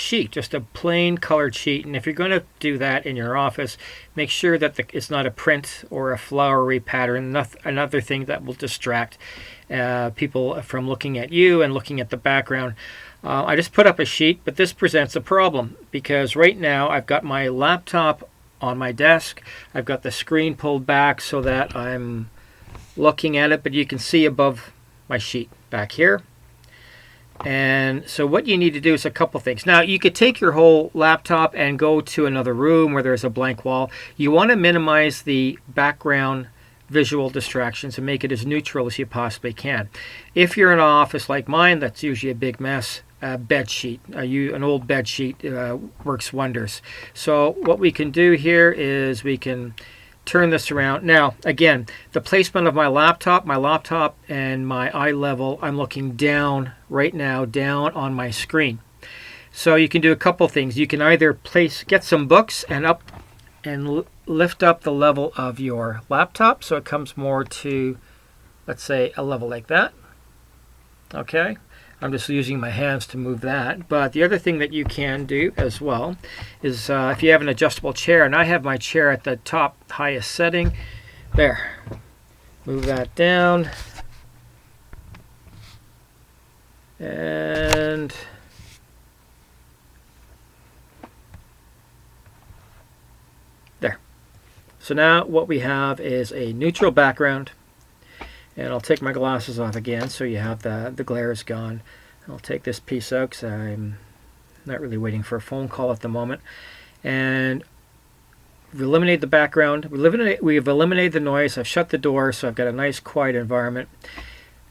sheet, just a plain colored sheet. And if you're going to do that in your office, make sure that it's not a print or a flowery pattern, another thing that will distract people from looking at you and looking at the background. I just put up a sheet, but this presents a problem because right now I've got my laptop on my desk. I've got the screen pulled back so that I'm looking at it, but you can see above my sheet back here. And so what you need to do is a couple things. Now, you could take your whole laptop and go to another room where there's a blank wall. You want to minimize the background visual distractions and make it as neutral as you possibly can. If you're in an office like mine, that's usually a big mess. Bed sheet, an old bed sheet works wonders. So what we can do here is we can turn this around. Now, again, the placement of my laptop and my eye level, I'm looking down right now, down on my screen. So you can do a couple things. You can either get some books and lift up the level of your laptop so it comes more to, let's say, a level like that. Okay. I'm just using my hands to move that. But the other thing that you can do as well is if you have an adjustable chair, and I have my chair at the top highest setting, there. Move that down. And there. So now what we have is a neutral background. And I'll take my glasses off again so you have the glare is gone. I'll take this piece out because I'm not really waiting for a phone call at the moment. And we've eliminated the background. We've eliminated the noise. I've shut the door so I've got a nice quiet environment.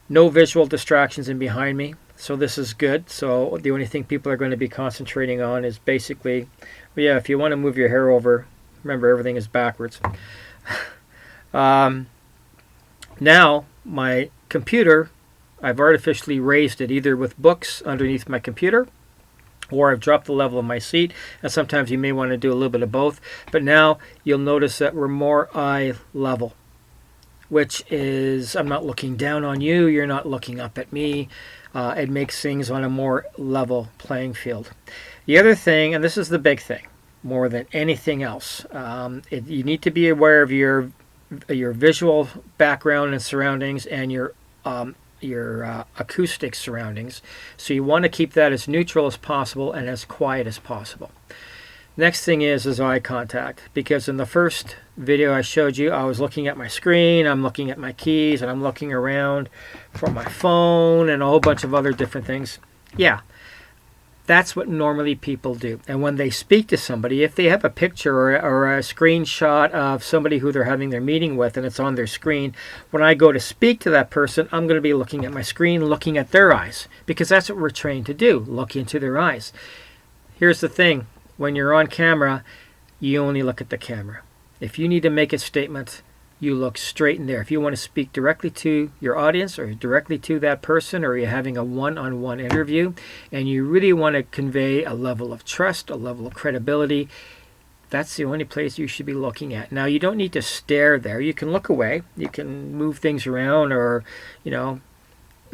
No visual distractions in behind me. So this is good. So the only thing people are going to be concentrating on is basically, well, yeah, if you want to move your hair over, remember everything is backwards. Now, my computer, I've artificially raised it either with books underneath my computer or I've dropped the level of my seat. And sometimes you may want to do a little bit of both. But now you'll notice that we're more eye level, which is I'm not looking down on you. You're not looking up at me. It makes things on a more level playing field. The other thing, and this is the big thing, more than anything else, you need to be aware of your visual background and surroundings and your acoustic surroundings. So you want to keep that as neutral as possible and as quiet as possible. Next thing is eye contact, because in the first video I showed you, I was looking at my screen, I'm looking at my keys, and I'm looking around for my phone and a whole bunch of other different things. Yeah. That's what normally people do. And when they speak to somebody, if they have a picture or a screenshot of somebody who they're having their meeting with and it's on their screen, when I go to speak to that person, I'm going to be looking at my screen, looking at their eyes, because that's what we're trained to do, look into their eyes. Here's the thing. When you're on camera, you only look at the camera. If you need to make a statement, you look straight in there. If you want to speak directly to your audience or directly to that person, or you're having a one-on-one interview and you really want to convey a level of trust, a level of credibility, that's the only place you should be looking at. Now, you don't need to stare there. You can look away. You can move things around or,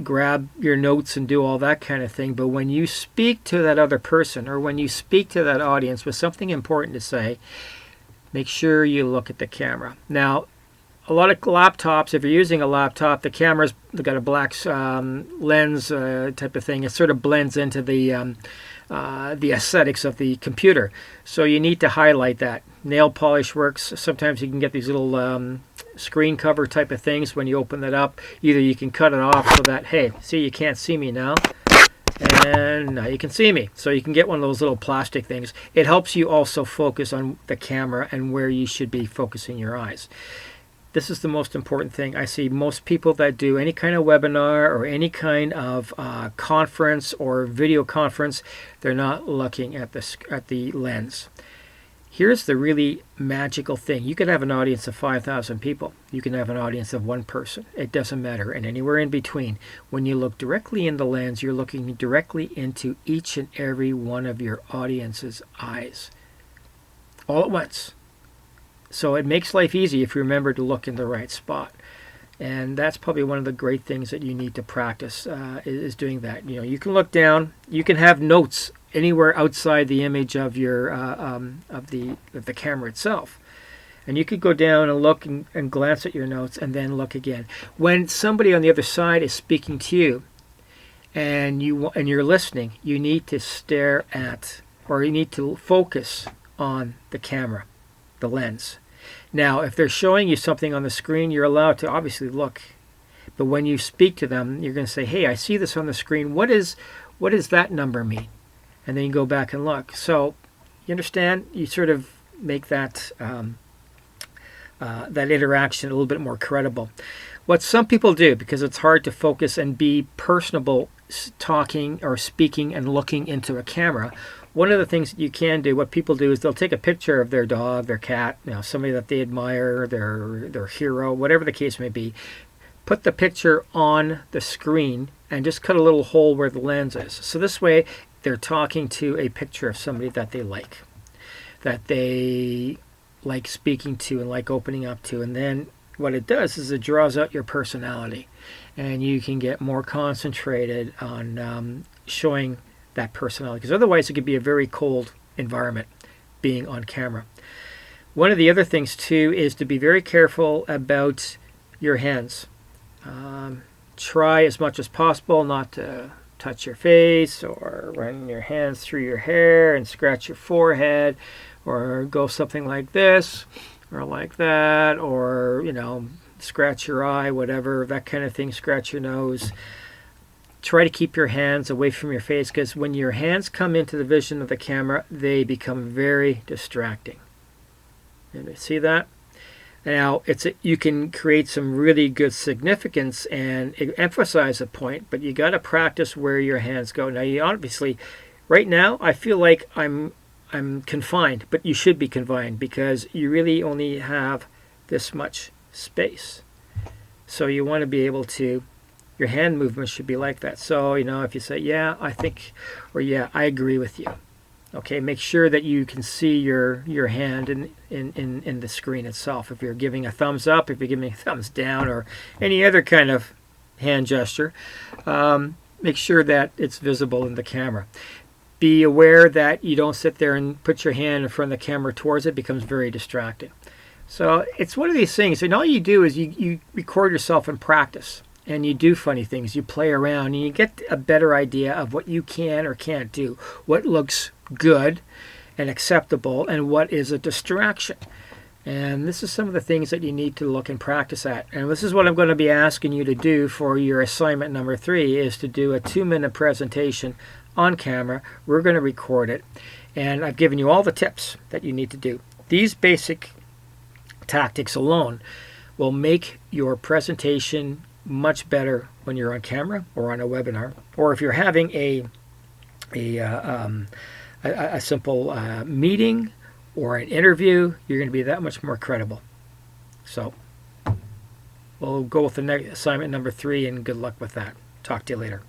grab your notes and do all that kind of thing. But when you speak to that other person or when you speak to that audience with something important to say, make sure you look at the camera. Now, a lot of laptops, if you're using a laptop, the camera's got a black lens type of thing. It sort of blends into the aesthetics of the computer. So you need to highlight that. Nail polish works. Sometimes you can get these little screen cover type of things when you open that up. Either you can cut it off so that, hey, see, you can't see me now. And now you can see me. So you can get one of those little plastic things. It helps you also focus on the camera and where you should be focusing your eyes. This is the most important thing. I see most people that do any kind of webinar or any kind of conference or video conference, they're not looking at the lens. Here's the really magical thing. You could have an audience of 5,000 people. You can have an audience of one person. It doesn't matter. And anywhere in between. When you look directly in the lens, you're looking directly into each and every one of your audience's eyes. All at once. So it makes life easy if you remember to look in the right spot. And that's probably one of the great things that you need to practice is doing that. You can look down. You can have notes anywhere outside the image of your of the camera itself, and you could go down and look and glance at your notes, and then look again. When somebody on the other side is speaking to you, and you're listening, you need to stare at, or you need to focus on the camera, the lens. Now, if they're showing you something on the screen, you're allowed to obviously look. But when you speak to them, you're going to say, hey, I see this on the screen. What does that number mean? And then you go back and look. So, you understand? You sort of make that that interaction a little bit more credible. What some people do, because it's hard to focus and be personable talking or speaking and looking into a camera, one of the things that you can do, what people do, is they'll take a picture of their dog, their cat, somebody that they admire, their hero, whatever the case may be, put the picture on the screen and just cut a little hole where the lens is. So this way they're talking to a picture of somebody that they like speaking to and like opening up to. And then what it does is it draws out your personality, and you can get more concentrated on showing that personality, because otherwise it could be a very cold environment being on camera. One of the other things too is to be very careful about your hands. Try as much as possible not to touch your face or run your hands through your hair and scratch your forehead, or go something like this or like that, or scratch your eye, whatever, that kind of thing, scratch your nose. Try to keep your hands away from your face, because when your hands come into the vision of the camera, they become very distracting. You see that? Now, you can create some really good significance and emphasize a point, but you got to practice where your hands go. Now, you obviously, right now, I feel like I'm confined, but you should be confined, because you really only have this much space. So you want to be able to, your hand movements should be like that. So, if you say, yeah, I think, or yeah, I agree with you. Okay, make sure that you can see your hand in the screen itself. If you're giving a thumbs up, if you're giving a thumbs down, or any other kind of hand gesture, make sure that it's visible in the camera. Be aware that you don't sit there and put your hand in front of the camera towards it. It becomes very distracting. So it's one of these things, and all you do is you record yourself in practice. And you do funny things, you play around, and you get a better idea of what you can or can't do, what looks good and acceptable, and what is a distraction. And this is some of the things that you need to look and practice at. And this is what I'm going to be asking you to do for your assignment number 3, is to do a 2-minute presentation on camera. We're going to record it, and I've given you all the tips that you need to do. These basic tactics alone will make your presentation much better when you're on camera or on a webinar, or if you're having a simple meeting or an interview, you're going to be that much more credible. So we'll go with the next assignment number 3, and good luck with that. Talk to you later.